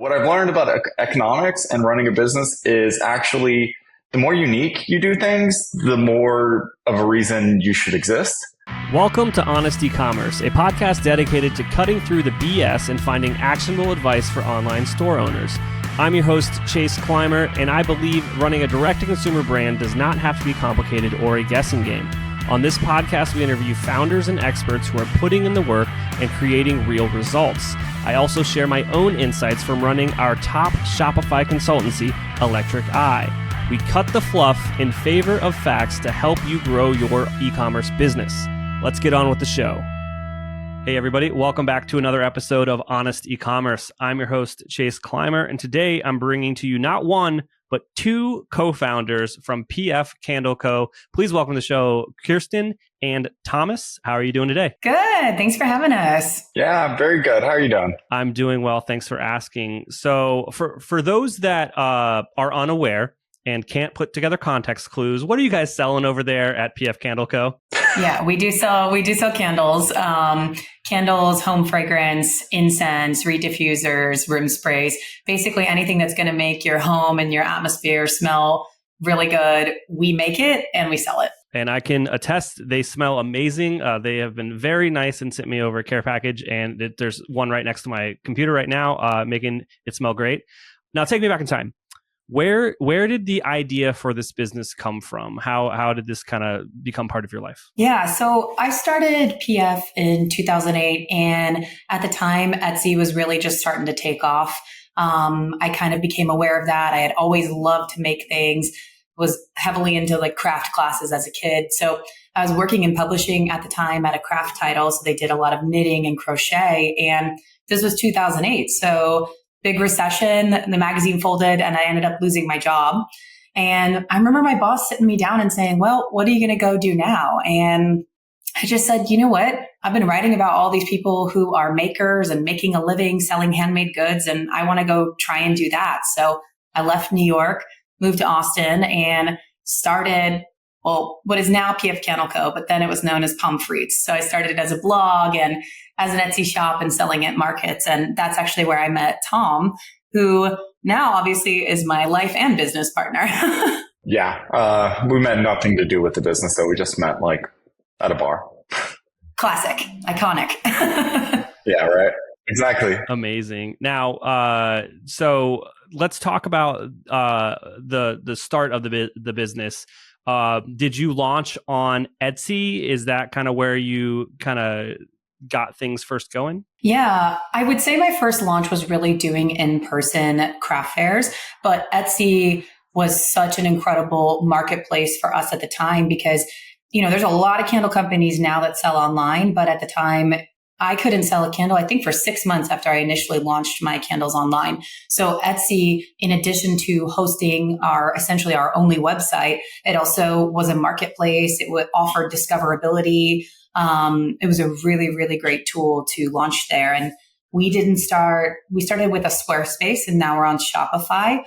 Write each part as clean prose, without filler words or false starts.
what I've learned about economics and running a business is actually the more unique you do things, the more of a reason you should exist. Welcome to Honest Ecommerce, a podcast dedicated to cutting through the BS and finding actionable advice for online store owners. I'm your host, Chase Clymer, and I believe running a direct-to-consumer brand does not have to be complicated or a guessing game. On this podcast, we interview founders and experts who are putting in the work and creating real results. I also share my own insights from running our top Shopify consultancy, Electric Eye. We cut the fluff in favor of facts to help you grow your e-commerce business. Let's get on with the show. Hey everybody, welcome back to another episode of Honest Ecommerce. I'm your host, Chase Clymer, and today I'm bringing to you not one, but two co-founders from PF Candle Co. Please welcome to the show, Kristen and Thomas. How are you doing today? Good. Thanks for having us. Yeah, very good. How are you doing? I'm doing well. Thanks for asking. So for those that are unaware and can't put together context clues, what are you guys selling over there at PF Candle Co.? Yeah, we do sell candles, candles, home fragrance, incense, reed diffusers, room sprays, basically anything that's going to make your home and your atmosphere smell really good. We make it and we sell it. And I can attest, they smell amazing. They have been very nice and sent me over a care package. And there's one right next to my computer right now, making it smell great. Now, take me back in time. Where did the idea for this business come from? How did this kind of become part of your life? Yeah, so I started PF in 2008, and at the time, Etsy was really just starting to take off. I kind of became aware of that. I had always loved to make things, was heavily into like craft classes as a kid. So I was working in publishing at the time at a craft title, so they did a lot of knitting and crochet, and this was 2008. So big recession, the magazine folded, and I ended up losing my job. And I remember my boss sitting me down and saying, well, what are you going to go do now? And I just said, you know what? I've been writing about all these people who are makers and making a living selling handmade goods, and I want to go try and do that. So I left New York, moved to Austin, and started, well, what is now PF Candle Co., but then it was known as Pumphrey. So I started it as a blog and as an Etsy shop and selling at markets. And that's actually where I met Tom, who now obviously is my life and business partner. Yeah. We met nothing to do with the business, though. We just met like at a bar. Classic. Iconic. Yeah, right. Exactly. Amazing. Now, so let's talk about the start of the business. Did you launch on Etsy? Is that kind of where you kind of got things first going? Yeah, I would say my first launch was really doing in-person craft fairs, but Etsy was such an incredible marketplace for us at the time because, you know, there's a lot of candle companies now that sell online, but at the time I couldn't sell a candle, I think, for 6 months after I initially launched my candles online. So Etsy, in addition to hosting essentially our only website, it also was a marketplace. It would offer discoverability. It was a really, really great tool to launch there. And we started with a Squarespace and now we're on Shopify.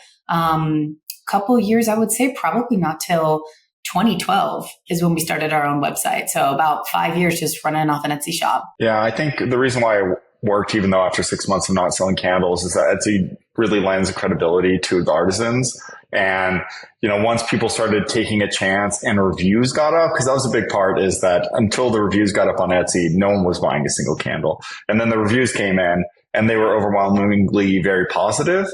Couple years, I would say probably not till 2012 is when we started our own website. So about 5 years just running off an Etsy shop. Yeah, I think the reason why it worked, even though after 6 months of not selling candles, is that Etsy really lends credibility to the artisans. And, you know, once people started taking a chance and reviews got up, because that was a big part, is that until the reviews got up on Etsy, no one was buying a single candle. And then the reviews came in and they were overwhelmingly very positive.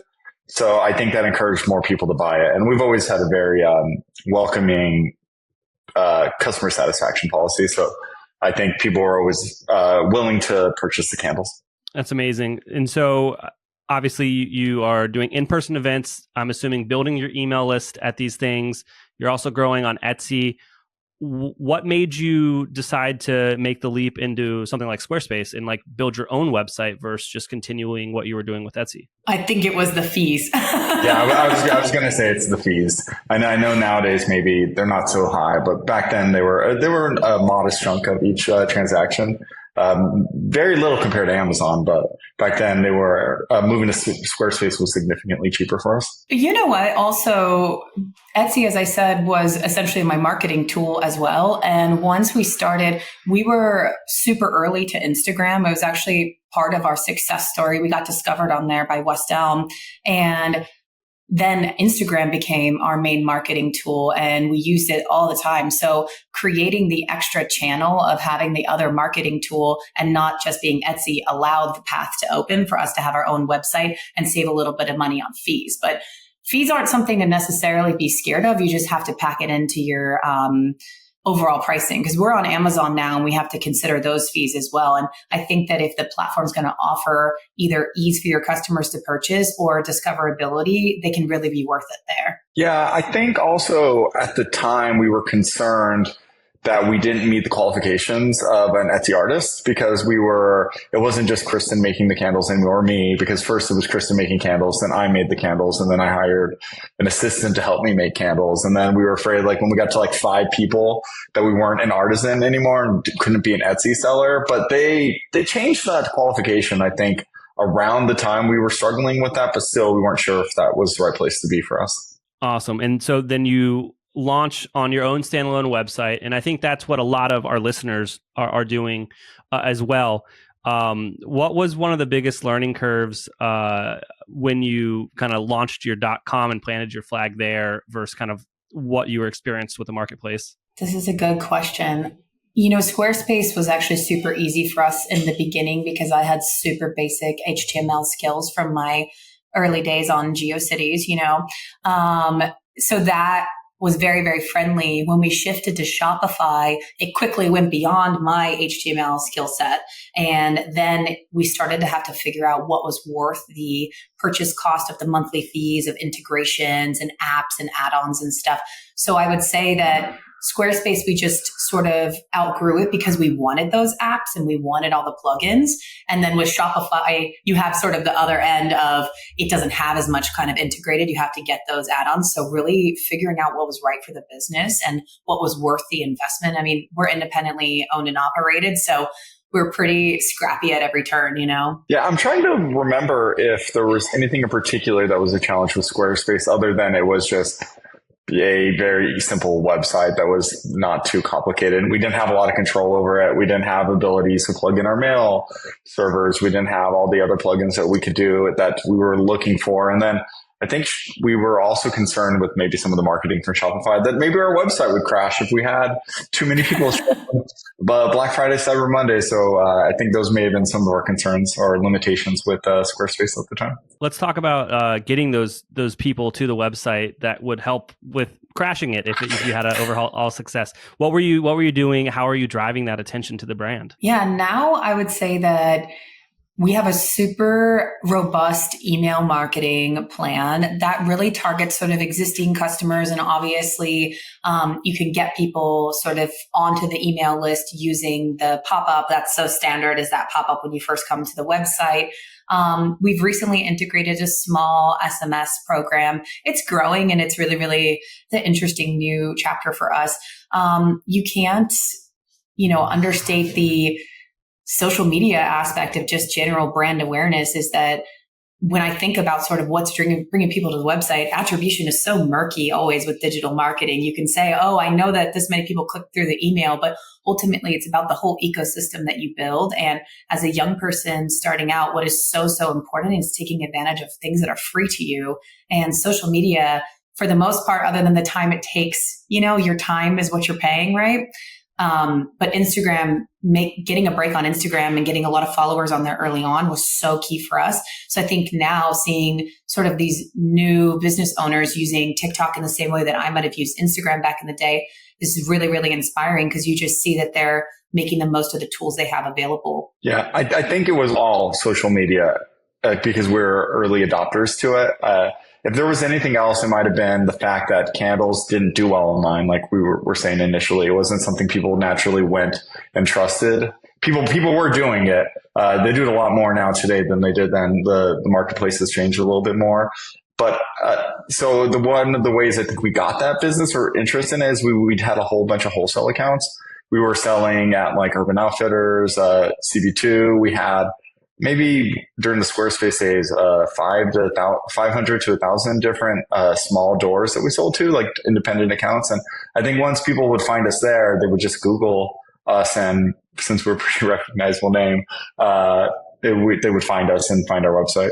So I think that encouraged more people to buy it. And we've always had a very welcoming customer satisfaction policy. So I think people are always willing to purchase the candles. That's amazing. And so obviously you are doing in-person events. I'm assuming building your email list at these things. You're also growing on Etsy. What made you decide to make the leap into something like Squarespace and like build your own website versus just continuing what you were doing with Etsy? I think it was the fees. Yeah, I was going to say it's the fees. I know nowadays maybe they're not so high, but back then they were a modest chunk of each transaction. Very little compared to Amazon, but back then they were moving to Squarespace was significantly cheaper for us. You know what? Also, Etsy, as I said, was essentially my marketing tool as well. And once we started, we were super early to Instagram. It was actually part of our success story. We got discovered on there by West Elm, and then Instagram became our main marketing tool, and we used it all the time. So creating the extra channel of having the other marketing tool and not just being Etsy allowed the path to open for us to have our own website and save a little bit of money on fees. But fees aren't something to necessarily be scared of. You just have to pack it into your overall pricing, because we're on Amazon now and we have to consider those fees as well. And I think that if the platform's going to offer either ease for your customers to purchase or discoverability, they can really be worth it there. Yeah, I think also at the time we were concerned that we didn't meet the qualifications of an Etsy artist, because it wasn't just Kristen making the candles anymore, or me, because first it was Kristen making candles, then I made the candles, and then I hired an assistant to help me make candles. And then we were afraid, like when we got to like 5 people, that we weren't an artisan anymore and couldn't be an Etsy seller. But they changed that qualification, I think, around the time we were struggling with that, but still we weren't sure if that was the right place to be for us. Awesome. And so then you launch on your own standalone website. And I think that's what a lot of our listeners are doing as well. What was one of the biggest learning curves when you kind of launched your .com and planted your flag there versus kind of what you were experienced with the marketplace? This is a good question. You know, Squarespace was actually super easy for us in the beginning because I had super basic HTML skills from my early days on GeoCities, you know. So that was very, very friendly. When we shifted to Shopify, it quickly went beyond my HTML skill set. And then we started to have to figure out what was worth the purchase cost of the monthly fees of integrations and apps and add-ons and stuff. So I would say that Squarespace, we just sort of outgrew it because we wanted those apps and we wanted all the plugins. And then with Shopify, you have sort of the other end of it doesn't have as much kind of integrated. You have to get those add-ons. So really figuring out what was right for the business and what was worth the investment. I mean, we're independently owned and operated, so we're pretty scrappy at every turn, you know? Yeah, I'm trying to remember if there was anything in particular that was a challenge with Squarespace other than it was just a very simple website that was not too complicated. We didn't have a lot of control over it. We didn't have abilities to plug in our mail servers. We didn't have all the other plugins that we could do that we were looking for. And then I think we were also concerned with maybe some of the marketing from Shopify that maybe our website would crash if we had too many people but Black Friday, Cyber Monday. So I think those may have been some of our concerns or limitations with Squarespace at the time. Let's talk about getting those people to the website that would help with crashing it if you had an overall success. What were you doing? How are you driving that attention to the brand? Yeah, now I would say that we have a super robust email marketing plan that really targets sort of existing customers. And obviously, you can get people sort of onto the email list using the pop-up. That's so standard, is that pop-up when you first come to the website. We've recently integrated a small SMS program. It's growing and it's really, really the interesting new chapter for us. You can't, understate the social media aspect of just general brand awareness. Is that when I think about sort of what's bringing people to the website, attribution is so murky always with digital marketing. You can say, oh, I know that this many people clicked through the email, but ultimately it's about the whole ecosystem that you build. And as a young person starting out, what is so, so important is taking advantage of things that are free to you. And social media, for the most part, other than the time it takes, your time is what you're paying, right? But Instagram, getting a break on Instagram and getting a lot of followers on there early on was so key for us. So I think now seeing sort of these new business owners using TikTok in the same way that I might have used Instagram back in the day is really, really inspiring, because you just see that they're making the most of the tools they have available. Yeah, I think it was all social media because we're early adopters to it. If there was anything else, it might have been the fact that candles didn't do well online, like we were saying initially. It wasn't something people naturally went and trusted. People were doing it. They do it a lot more now today than they did then. The marketplace has changed a little bit more. But so one of the ways I think we got that business or interest in it is we'd had a whole bunch of wholesale accounts. we were selling at like Urban Outfitters, CB2. We had maybe during the Squarespace days, 500 to 1,000 different small doors that we sold to, like independent accounts. And I think once people would find us there, they would just Google us, and since we're a pretty recognizable name, they would find us and find our website.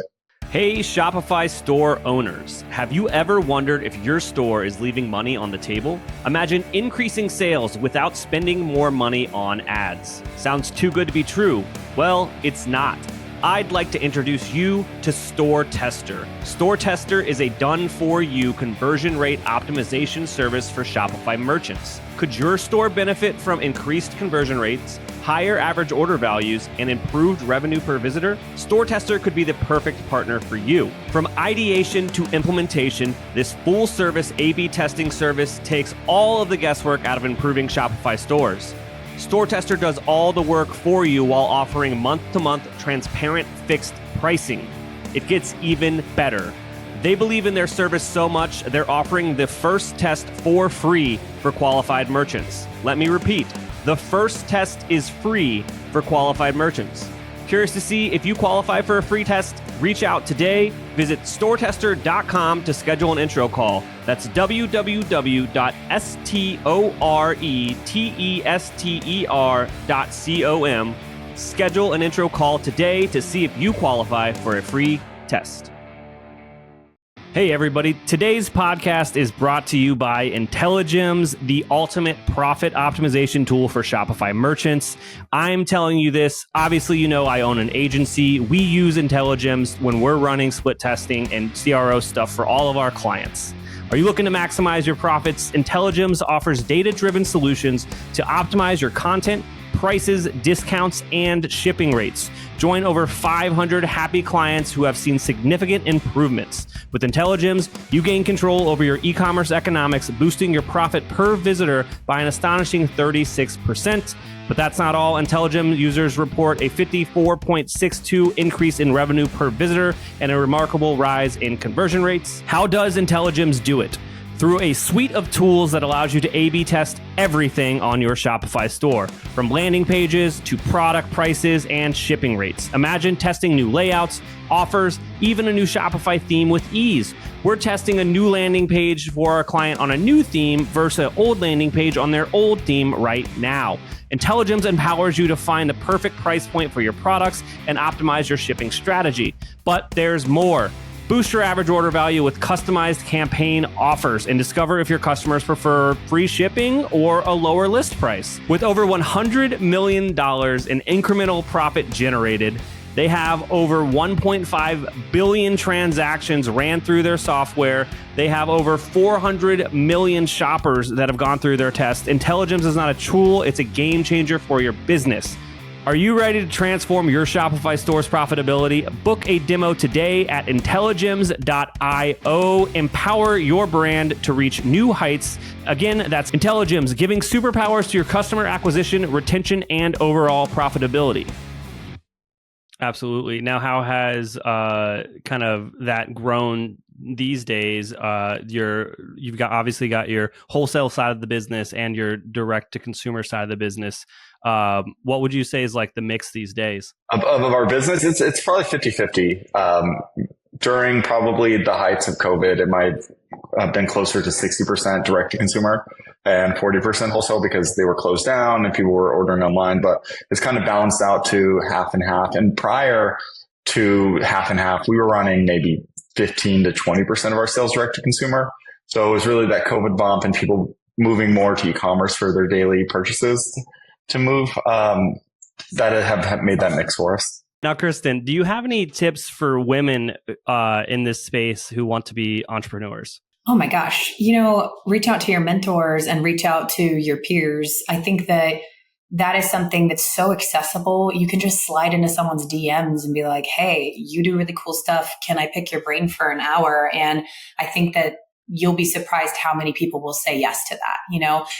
Hey, Shopify store owners, have you ever wondered if your store is leaving money on the table? Imagine increasing sales without spending more money on ads. Sounds too good to be true. Well, it's not. I'd like to introduce you to Store Tester. Store Tester is a done-for-you conversion rate optimization service for Shopify merchants. Could your store benefit from increased conversion rates, higher average order values, and improved revenue per visitor? Store Tester could be the perfect partner for you. From ideation to implementation, this full-service A/B testing service takes all of the guesswork out of improving Shopify stores. Store Tester does all the work for you while offering month-to-month transparent fixed pricing. It gets even better. They believe in their service so much, they're offering the first test for free for qualified merchants. Let me repeat, the first test is free for qualified merchants. Curious to see if you qualify for a free test? Reach out today. Visit storetester.com to schedule an intro call. That's www.storetester.com. Schedule an intro call today to see if you qualify for a free test. Hey everybody, today's podcast is brought to you by Intelligems, the ultimate profit optimization tool for Shopify merchants. I'm telling you this, obviously you know I own an agency. We use Intelligems when we're running split testing and CRO stuff for all of our clients. Are you looking to maximize your profits? Intelligems offers data-driven solutions to optimize your content, prices, discounts, and shipping rates. Join over 500 happy clients who have seen significant improvements. With Intelligems, you gain control over your e-commerce economics, boosting your profit per visitor by an astonishing 36%. But that's not all. Intelligems users report a 54.62% increase in revenue per visitor and a remarkable rise in conversion rates. How does Intelligems do it? Through a suite of tools that allows you to A/B test everything on your Shopify store, from landing pages to product prices and shipping rates. Imagine testing new layouts, offers, even a new Shopify theme with ease. We're testing a new landing page for our client on a new theme versus an old landing page on their old theme right now. Intelligems empowers you to find the perfect price point for your products and optimize your shipping strategy. But there's more. Boost your average order value with customized campaign offers and discover if your customers prefer free shipping or a lower list price. With over $100 million in incremental profit generated, they have over 1.5 billion transactions ran through their software. They have over 400 million shoppers that have gone through their test. Intelligems is not a tool, it's a game changer for your business. Are you ready to transform your Shopify store's profitability? Book a demo today at intelligems.io. Empower your brand to reach new heights. Again, that's Intelligems, giving superpowers to your customer acquisition, retention, and overall profitability. Absolutely. Now, how has kind of that grown these days? You've obviously got your wholesale side of the business and your direct to consumer side of the business. What would you say is like the mix these days? Of our business, it's probably 50-50. During probably the heights of COVID, it might have been closer to 60% direct to consumer and 40% wholesale because they were closed down and people were ordering online, but it's kind of balanced out to half and half. And prior to half and half, we were running maybe 15 to 20% of our sales direct to consumer. So it was really that COVID bump and people moving more to e-commerce for their daily purchases to move that have made that mix for us. Now, Kristen, do you have any tips for women in this space who want to be entrepreneurs? Oh my gosh. Reach out to your mentors and reach out to your peers. I think that is something that's so accessible. You can just slide into someone's DMs and be like, hey, you do really cool stuff. Can I pick your brain for an hour? And I think that you'll be surprised how many people will say yes to that.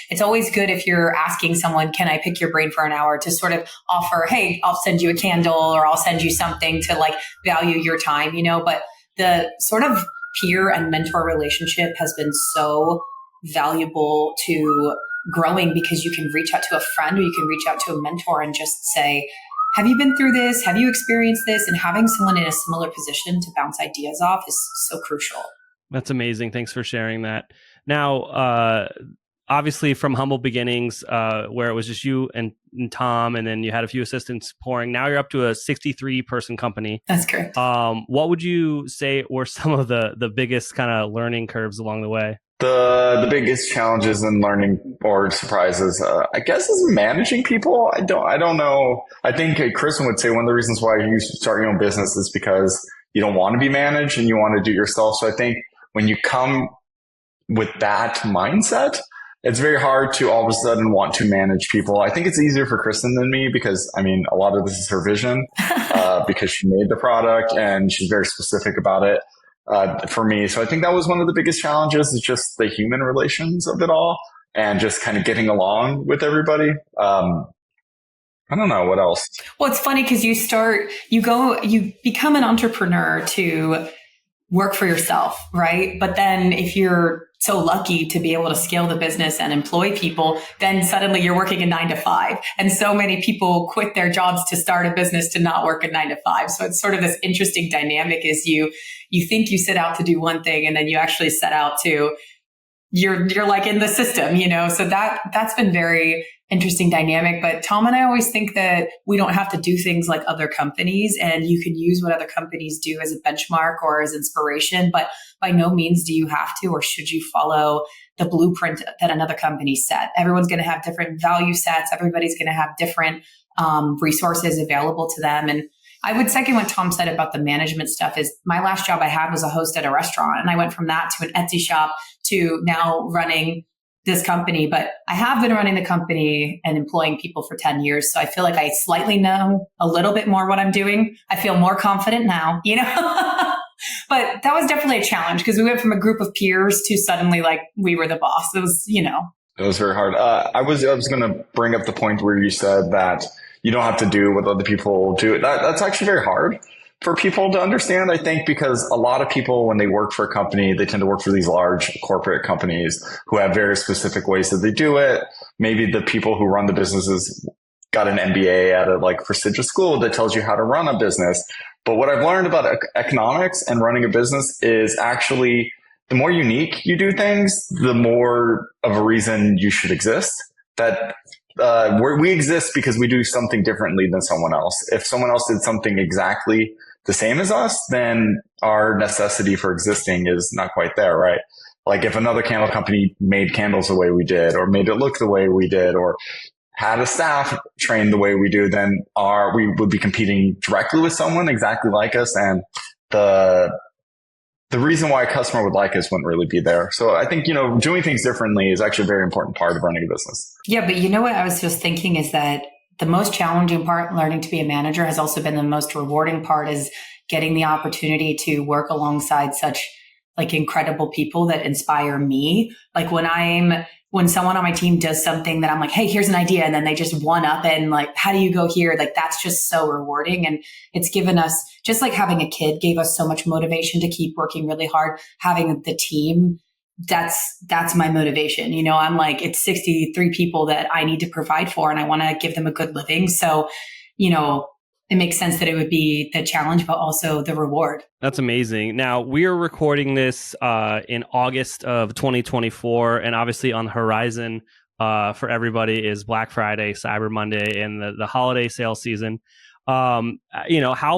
It's always good if you're asking someone, can I pick your brain for an hour, to sort of offer, hey, I'll send you a candle or I'll send you something to like value your time, but the sort of peer and mentor relationship has been so valuable to growing because you can reach out to a friend or you can reach out to a mentor and just say, have you been through this? Have you experienced this? And having someone in a similar position to bounce ideas off is so crucial. That's amazing. Thanks for sharing that. Now, obviously from humble beginnings, where it was just you and Tom, and then you had a few assistants pouring. Now you're up to a 63-person company. That's correct. What would you say were some of the biggest kind of learning curves along the way? The biggest challenges in learning or surprises, I guess, is managing people. I don't know. I think Kristen would say one of the reasons why you start your own business is because you don't want to be managed and you want to do it yourself. So I think when you come with that mindset, it's very hard to all of a sudden want to manage people. I think it's easier for Kristen than me because, I mean, a lot of this is her vision because she made the product and she's very specific about it. For me. So I think that was one of the biggest challenges, is just the human relations of it all and just kind of getting along with everybody. I don't know what else. Well, it's funny because you become an entrepreneur to work for yourself, right? But then if you're so lucky to be able to scale the business and employ people, then suddenly you're working a 9 to 5. And so many people quit their jobs to start a business to not work a 9 to 5. So it's sort of this interesting dynamic is you think you set out to do one thing and then you actually set out to, you're like in the system, so that's been very interesting dynamic. But Tom and I always think that we don't have to do things like other companies, and you can use what other companies do as a benchmark or as inspiration, but by no means do you have to or should you follow the blueprint that another company set. Everyone's going to have different value sets. Everybody's going to have different resources available to them. And I would second what Tom said about the management stuff. Is my last job I had was a host at a restaurant, and I went from that to an Etsy shop to now running this company. But I have been running the company and employing people for 10 years. So I feel like I slightly know a little bit more what I'm doing. I feel more confident now, but that was definitely a challenge because we went from a group of peers to suddenly like we were the boss. It was, It was very hard. I was going to bring up the point where you said that you don't have to do what other people do. That's actually very hard for people to understand, I think, because a lot of people, when they work for a company, they tend to work for these large corporate companies who have very specific ways that they do it. Maybe the people who run the businesses got an MBA at a prestigious school that tells you how to run a business. But what I've learned about economics and running a business is actually the more unique you do things, the more of a reason you should exist. That we exist because we do something differently than someone else. If someone else did something exactly the same as us, then our necessity for existing is not quite there, right? Like if another candle company made candles the way we did, or made it look the way we did, or had a staff trained the way we do, then we would be competing directly with someone exactly like us. And the reason why a customer would like us wouldn't really be there. So I think, doing things differently is actually a very important part of running a business. Yeah, but what I was just thinking is that the most challenging part, learning to be a manager, has also been the most rewarding part, is getting the opportunity to work alongside such incredible people that inspire me. Like when someone on my team does something that I'm like, hey, here's an idea. And then they just one up and how do you go here? That's just so rewarding. And it's given us, just like having a kid gave us so much motivation to keep working really hard. Having the team, that's my motivation. I'm like, it's 63 people that I need to provide for, and I want to give them a good living. So, it makes sense that it would be the challenge, but also the reward. That's amazing. Now, we are recording this in August of 2024, and obviously on the horizon for everybody is Black Friday, Cyber Monday, and the holiday sales season. How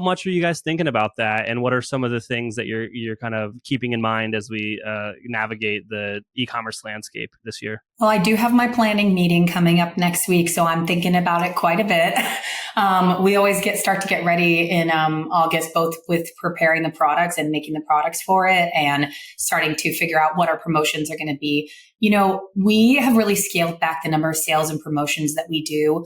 much are you guys thinking about that, and what are some of the things that you're kind of keeping in mind as we navigate the e-commerce landscape this year? Well, I do have my planning meeting coming up next week, so I'm thinking about it quite a bit. We always start to get ready in August, both with preparing the products and making the products for it, and starting to figure out what our promotions are going to be. We have really scaled back the number of sales and promotions that we do.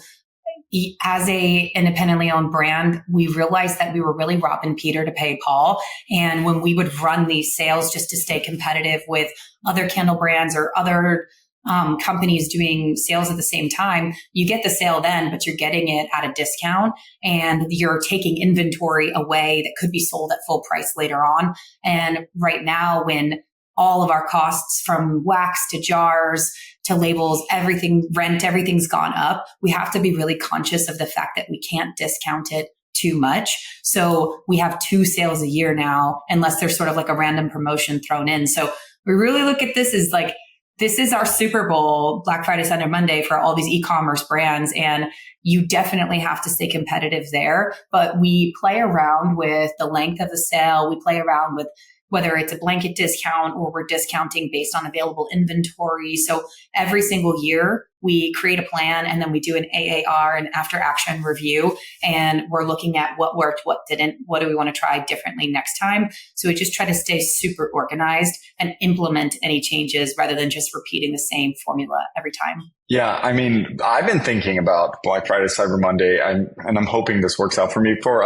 As a independently owned brand, we realized that we were really robbing Peter to pay Paul. And when we would run these sales just to stay competitive with other candle brands or other companies doing sales at the same time, you get the sale then, but you're getting it at a discount, and you're taking inventory away that could be sold at full price later on. And right now, when all of our costs from wax to jars to labels, everything, rent, everything's gone up. We have to be really conscious of the fact that we can't discount it too much. So we have 2 sales a year now, unless there's sort of like a random promotion thrown in. So we really look at this as like, this is our Super Bowl, Black Friday, Cyber Monday for all these e-commerce brands. And you definitely have to stay competitive there. But we play around with the length of the sale. We play around with whether it's a blanket discount or we're discounting based on available inventory. So every single year we create a plan and then we do an AAR, an after action review. And we're looking at what worked, what didn't, what do we want to try differently next time. So we just try to stay super organized and implement any changes rather than just repeating the same formula every time. Yeah, I mean, I've been thinking about Black Friday, Cyber Monday, and I'm hoping this works out for me for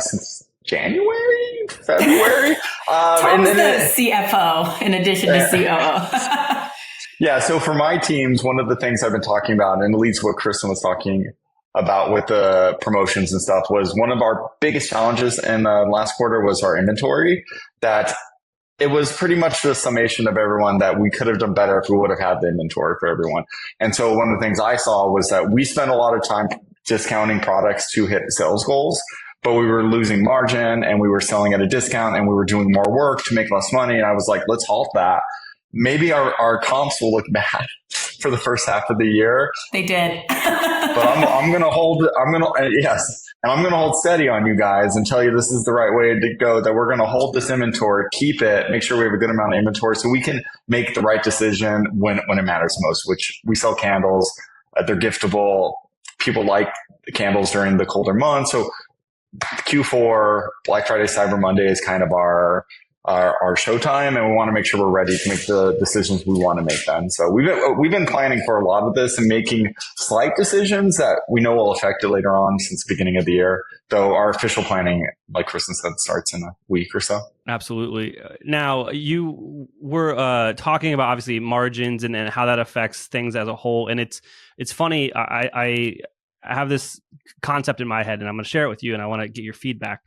since January, February. Tom's the CFO in addition to COO. Yeah, so for my teams, one of the things I've been talking about, and it leads to what Kristen was talking about with the promotions and stuff, was one of our biggest challenges in the last quarter was our inventory. That it was pretty much the summation of everyone that we could have done better if we would have had the inventory for everyone. And so one of the things I saw was that we spent a lot of time discounting products to hit sales goals, but we were losing margin and we were selling at a discount and we were doing more work to make less money. And I was like, let's halt that. Maybe our comps will look bad for the first half of the year. They did. But I'm going to hold steady on you guys and tell you this is the right way to go, that we're going to hold this inventory, keep it, make sure we have a good amount of inventory so we can make the right decision when it matters most, which we sell candles. They're giftable. People like the candles during the colder months. So Q4, Black Friday, Cyber Monday is kind of our showtime, and we want to make sure we're ready to make the decisions we want to make then. So we've been planning for a lot of this and making slight decisions that we know will affect it later on since the beginning of the year. Though our official planning, like Kristen said, starts in a week or so. Absolutely. Now, you were talking about obviously margins and how that affects things as a whole. And it's funny. I have this concept in my head, and I'm going to share it with you, and I want to get your feedback.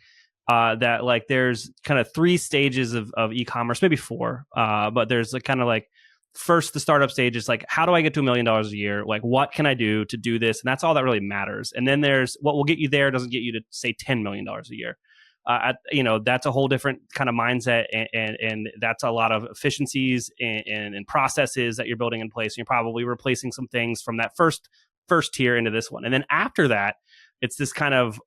That like there's kind of 3 stages of e-commerce, maybe 4, but there's like kind of like first the startup stage is like, how do I get to $1 million a year? Like, what can I do to do this? And that's all that really matters. And then there's what will get you there doesn't get you to say $10 million a year. That's a whole different kind of mindset, and that's a lot of efficiencies and processes that you're building in place. And you're probably replacing some things from that first tier into this one. And then after that, it's this kind of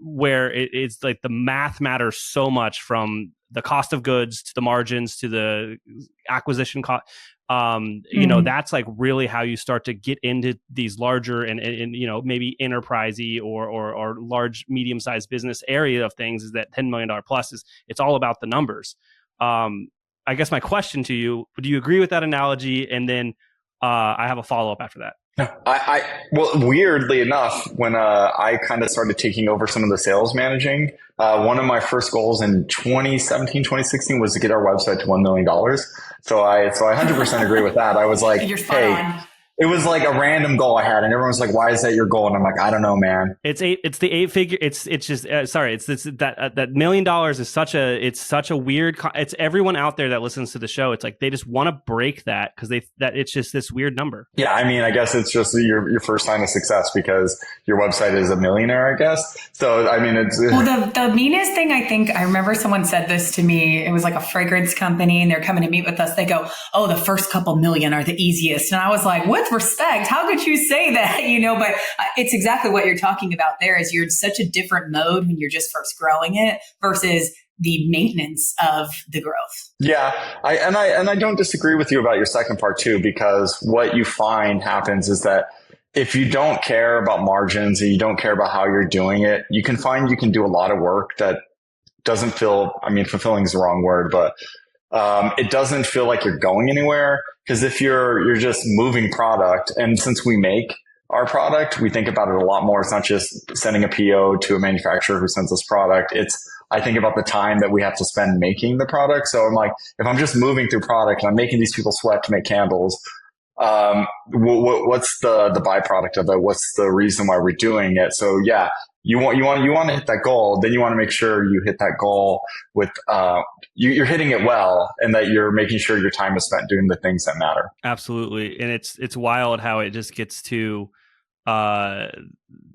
where it's like the math matters so much, from the cost of goods to the margins to the acquisition cost. That's like really how you start to get into these larger and maybe enterprisey or large, medium-sized business area of things. Is that $10 million plus it's all about the numbers. I guess my question to you, do you agree with that analogy? And then I have a follow-up after that. Well, weirdly enough, when I kind of started taking over some of the sales managing, one of my first goals in 2017, 2016 was to get our website to $1 million. So I 100% agree with that. I was like, hey, it was like a random goal I had, and everyone's like, "Why is that your goal?" And I'm like, "I don't know, man." It's the 8-figure. It's just sorry. It's this that $1 million is such a weird. It's everyone out there that listens to the show. It's like they just want to break that because it's just this weird number. Yeah, I mean, I guess it's just your first sign of success because your website is a millionaire, I guess. So I mean, it's the meanest thing. I think I remember someone said this to me. It was like a fragrance company, and they're coming to meet with us. They go, "Oh, the first couple million are the easiest," and I was like, "What?" Respect. How could you say that? But it's exactly what you're talking about there, is you're in such a different mode when you're just first growing it versus the maintenance of the growth. Yeah. I don't disagree with you about your second part too, because what you find happens is that if you don't care about margins and you don't care about how you're doing it, you can find you can do a lot of work that doesn't feel, fulfilling is the wrong word, but it doesn't feel like you're going anywhere. Because if you're just moving product, and since we make our product, we think about it a lot more. It's not just sending a PO to a manufacturer who sends us product. I think about the time that we have to spend making the product. So I'm like, if I'm just moving through product and I'm making these people sweat to make candles, what's the byproduct of it? What's the reason why we're doing it? So yeah, you want to hit that goal, then you want to make sure you hit that goal with, you're hitting it well, and that you're making sure your time is spent doing the things that matter. Absolutely. And it's wild how it just gets to,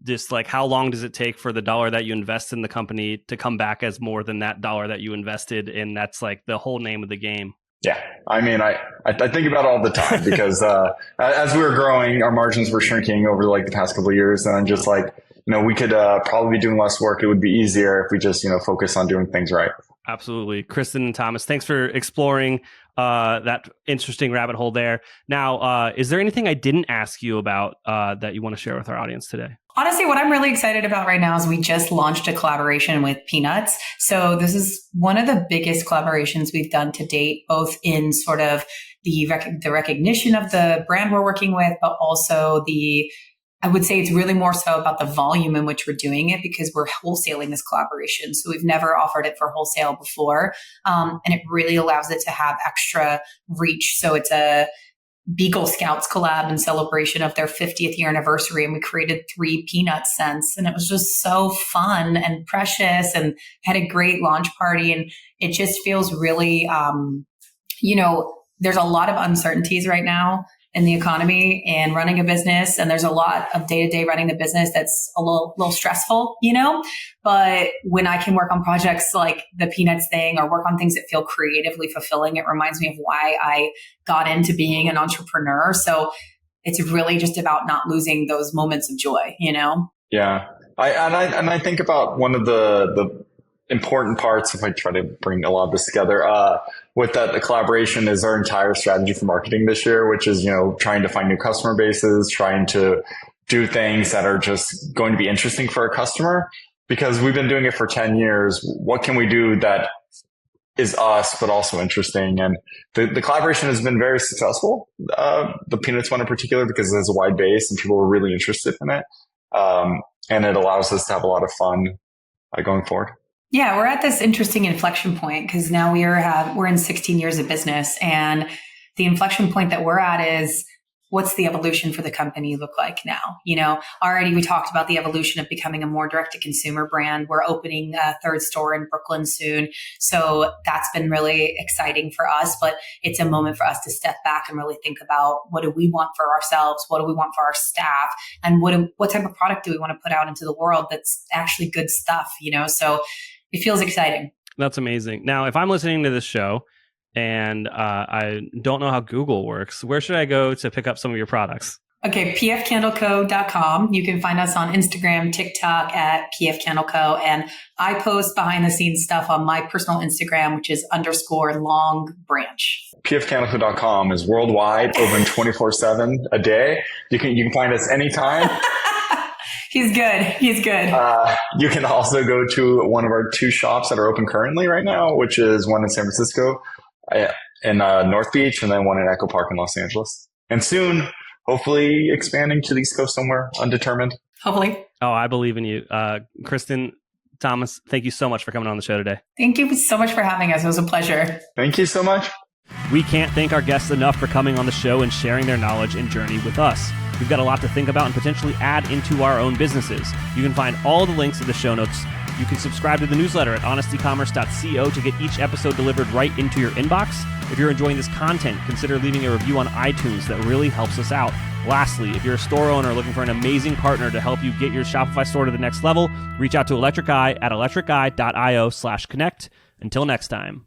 just like, how long does it take for the dollar that you invest in the company to come back as more than that dollar that you invested? And that's like the whole name of the game. Yeah. I mean, I think about it all the time because, as we were growing, our margins were shrinking over like the past couple of years. And I'm just like, we could, probably be doing less work. It would be easier if we just, focus on doing things right. Absolutely. Kristen and Thomas, thanks for exploring that interesting rabbit hole there. Now, is there anything I didn't ask you about that you want to share with our audience today? Honestly, what I'm really excited about right now is we just launched a collaboration with Peanuts. So this is one of the biggest collaborations we've done to date, both in sort of the recognition of the brand we're working with, but also I would say it's really more so about the volume in which we're doing it, because we're wholesaling this collaboration. So we've never offered it for wholesale before. And it really allows it to have extra reach. So it's a Beagle Scouts collab in celebration of their 50th year anniversary. And we created 3 peanut scents, and it was just so fun and precious, and had a great launch party. And it just feels really, there's a lot of uncertainties right now in the economy and running a business. And there's a lot of day-to-day running the business that's a little stressful, but when I can work on projects like the Peanuts thing or work on things that feel creatively fulfilling, it reminds me of why I got into being an entrepreneur. So it's really just about not losing those moments of joy, Yeah. I think about one of the important parts, if I try to bring a lot of this together, with the collaboration is our entire strategy for marketing this year, which is, trying to find new customer bases, trying to do things that are just going to be interesting for our customer, because we've been doing it for 10 years. What can we do that is us, but also interesting? And the collaboration has been very successful. The Peanuts one in particular, because it has a wide base and people are really interested in it. And it allows us to have a lot of fun going forward. Yeah, we're at this interesting inflection point because now we're in 16 years of business, and the inflection point that we're at is, what's the evolution for the company look like now? Already we talked about the evolution of becoming a more direct-to-consumer brand. We're opening a 3rd store in Brooklyn soon. So that's been really exciting for us, but it's a moment for us to step back and really think about, what do we want for ourselves? What do we want for our staff? And what type of product do we want to put out into the world that's actually good stuff, So it feels exciting. That's amazing. Now, if I'm listening to this show and I don't know how Google works, where should I go to pick up some of your products? Okay, pfcandleco.com. You can find us on Instagram, TikTok at pfcandleco. And I post behind the scenes stuff on my personal Instagram, which is _longbranch. pfcandleco.com is worldwide, open 24/7 a day. You can find us anytime. He's good. You can also go to one of our 2 shops that are open currently right now, which is one in San Francisco in North Beach, and then one in Echo Park in Los Angeles. And soon, hopefully expanding to the East Coast somewhere, undetermined. Hopefully. Oh, I believe in you. Kristen, Thomas, thank you so much for coming on the show today. Thank you so much for having us. It was a pleasure. Thank you so much. We can't thank our guests enough for coming on the show and sharing their knowledge and journey with us. We've got a lot to think about and potentially add into our own businesses. You can find all the links in the show notes. You can subscribe to the newsletter at honestycommerce.co to get each episode delivered right into your inbox. If you're enjoying this content, consider leaving a review on iTunes. That really helps us out. Lastly, if you're a store owner looking for an amazing partner to help you get your Shopify store to the next level, reach out to Electric Eye at electriceye.io/connect. Until next time.